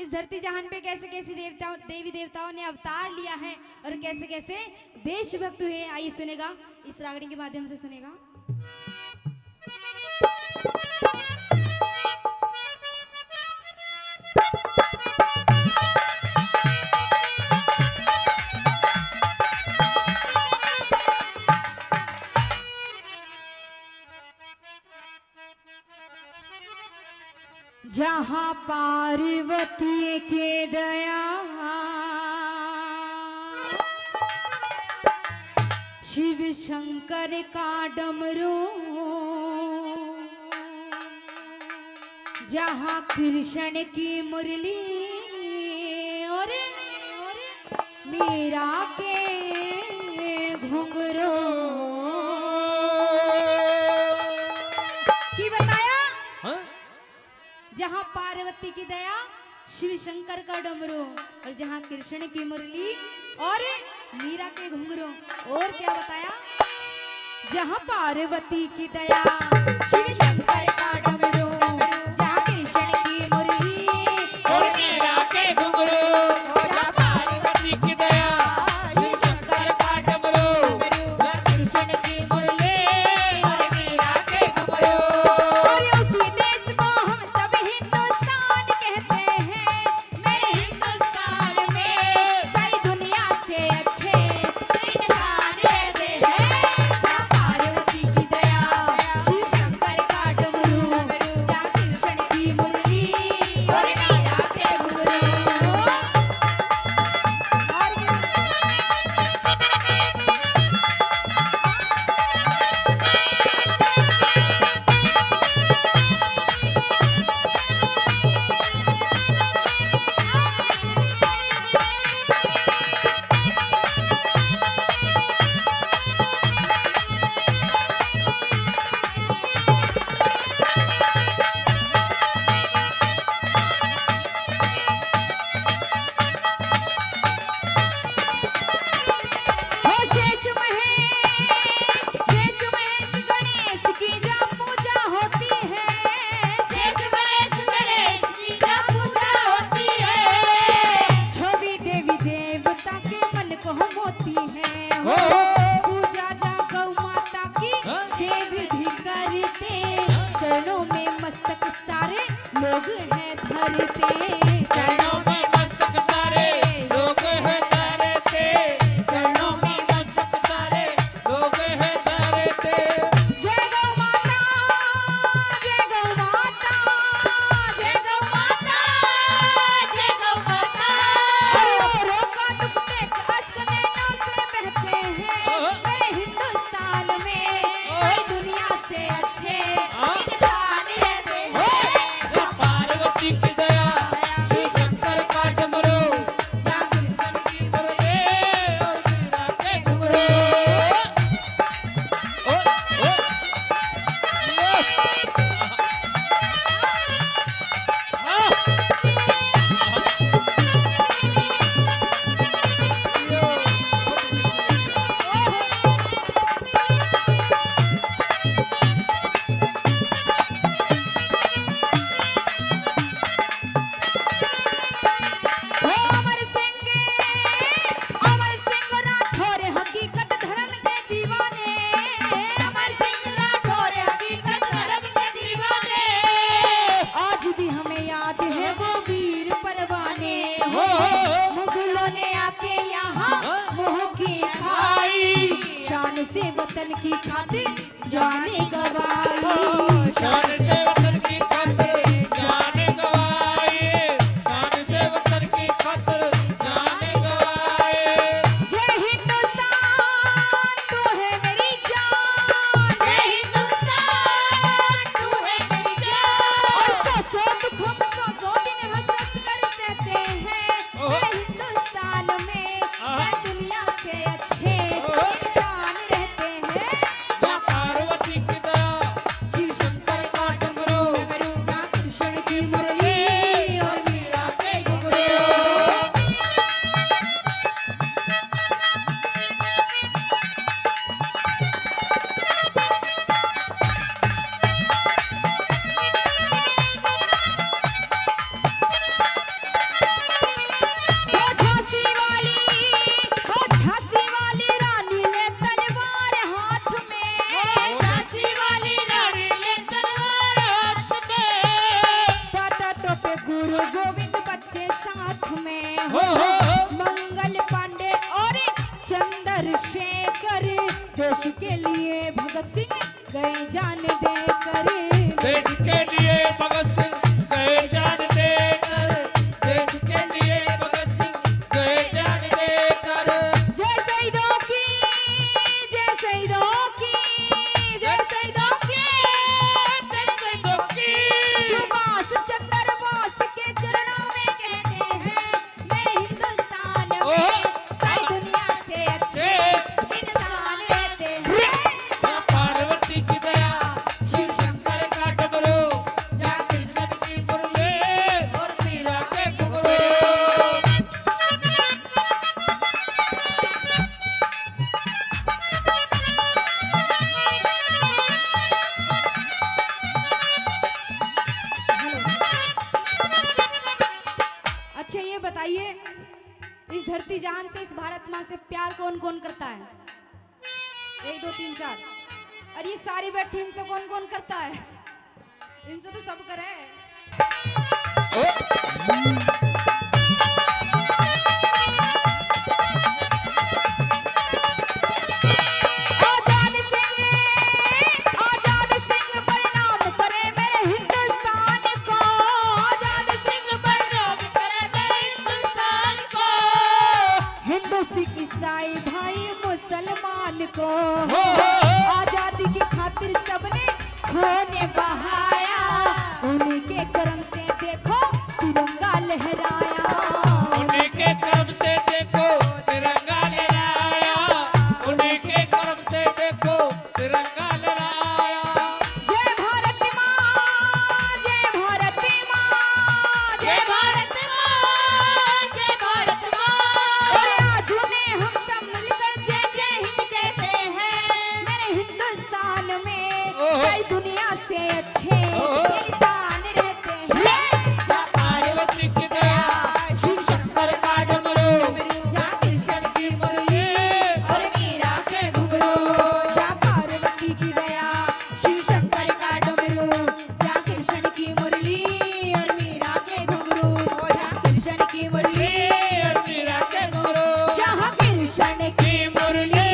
इस धरती जहान पे कैसे कैसे देवी देवताओं ने अवतार लिया है और कैसे कैसे देशभक्त हुए। आइए सुनेगा, इस रागनी के माध्यम से सुनेगा। जहाँ पार्वती के दया शिव शंकर का डमरू, जहाँ कृष्ण की मुरली और मीरा के घुंघरू की बताया। हाँ? जहाँ पार्वती की दया शिव शंकर का डमरू और जहाँ कृष्ण की मुरली और मीरा के घुंघरू। और क्या बताया? जहाँ पार्वती की दया शिव शंकर का डमरू, जहाँ कृष्ण की मुरली और मीरा के घुंघरू, जहाँ पार्वती की दया शिव शंकर का डमरू, जहाँ कृष्ण की मुरली और मीरा के घुंघरू। और उसी देश को हम सब हिंदुस्तान कहते हैं। मेरे हिंदुस्तान में सारी दुनिया से अच्छे इंसान रहते हैं। जहाँ पार्वती की दया शिव शंकर का डमरू, जहाँ कृष्ण की मुरली और मीरा के घुंघरू। शेष महेश गणेश की जब पूजा होती है, शेष महेश गणेश की जब पूजा होती है, छवि देवी देवता के मन को मोती है। हो पूजा जा गौ माता की देव भी करते, चरणों में मस्तक सारे लोग हैं धरते, चरणों में मस्तक सारे लोग हैं धरते, चरणों में मस्तक सारे लोग हैं धरते। जय गौ माता, जय गौ माता, जय गौ माता, जय गौ माता। औरों का दुख देख अश्क नैनों से बहते हैं। मेरे हिंदुस्तान में सारी दुनिया से अच्छे इंसान रहते हैं। पार्वती की दया शिव शंकर का डमरू, जहाँ कृष्ण की मुरली और मीरा के घुंघरू। अमर सिंह राठौर हकीकत धर्म के दीवाने, अमर सिंह राठौर हकीकत धर्म के दीवाने। आज भी हमें याद है वो वीर परवाने। हो मुगलों ने आके यहाँ मुँह की खाई, शान से वतन की खातिर जाने गवाई, शान से वतन की खातिर जाने गवाई, शान से वतन की खातिर जाने गवाई। जय हिंदुस्तान तू है मेरी जान, जय हिंदुस्तान तू है मेरी जान। और सौ दुख हम सौ दिन हंस हंस कर सहते हैं। मेरे हिंदुस्तान में सारी दुनिया से अच्छे इंसान रहते हैं। जहाँ पार्वती की दया शिव शंकर का बच्चे साथ में हो मंगल पांडे और चंद्रशेखर देश के लिए भगत सिंह गए जान देकर देश के लिए भगत सिंह गए जान देकर देश के लिए भगत सिंह गए जान देकर जय शहीदों की जय शहीदों की जय शहीदों की जय शहीदों की सुभाष चंद्र बोस के चरणों में कहते हैं मेरे हिंदुस्तान में सारी दुनिया से अच्छे इंसान रहते हैं मां पार्वती की दया शिव शंकर का डमरू जहाँ कृष्ण की मुरली और मीरा के घुंघरू अच्छा ये बताइए इस धरती जहान से इस भारत माँ से प्यार कौन कौन करता है 1 2 3 4 और ये सारी बैठी इनसे कौन कौन करता है इनसे तो सब करे आजाद सिंह प्रणाम करे मेरे हिंदुस्तान को आजाद सिंह प्रणाम करे मेरे हिंदुस्तान को हिंदू सिख ईसाई भाई मुसलमान को आजादी की खातिर सबने खून बहाया उनके कर्म से देखो तिरंगा लहराया उन्हीं के कर्म से देखो तिरंगा लहराया उन्हीं के कर्म से देखो तिरंगा लहराया जय भारत माँ जय भारत माँ जय भारत माँ जय भारत माँ और आज उन्हें हम सब मिलकर जय जय हिंद कहते हैं मेरे हिंदुस्तान में सारी दुनिया से अच्छे इंसान रहते हैं पार्वती की दया शिव शंकर का डमरू जहाँ कृष्ण की मुरली और मीरा के घुंघरू जहाँ पार्वती की दया शिव शंकर का डमरू जहाँ कृष्ण की मुरली और मीरा के घुंघरू जहाँ कृष्ण की मुरली और मीरा के घुंघरू जहाँ कृष्ण की की मुरली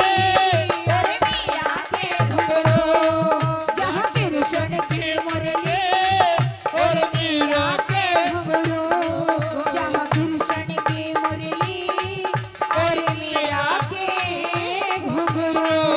और मीरा के घुंघरू जहाँ कृष्ण की मुरली और मीरा के घुंघरू जहाँ कृष्ण की मुरली और मीरा के घुंघरू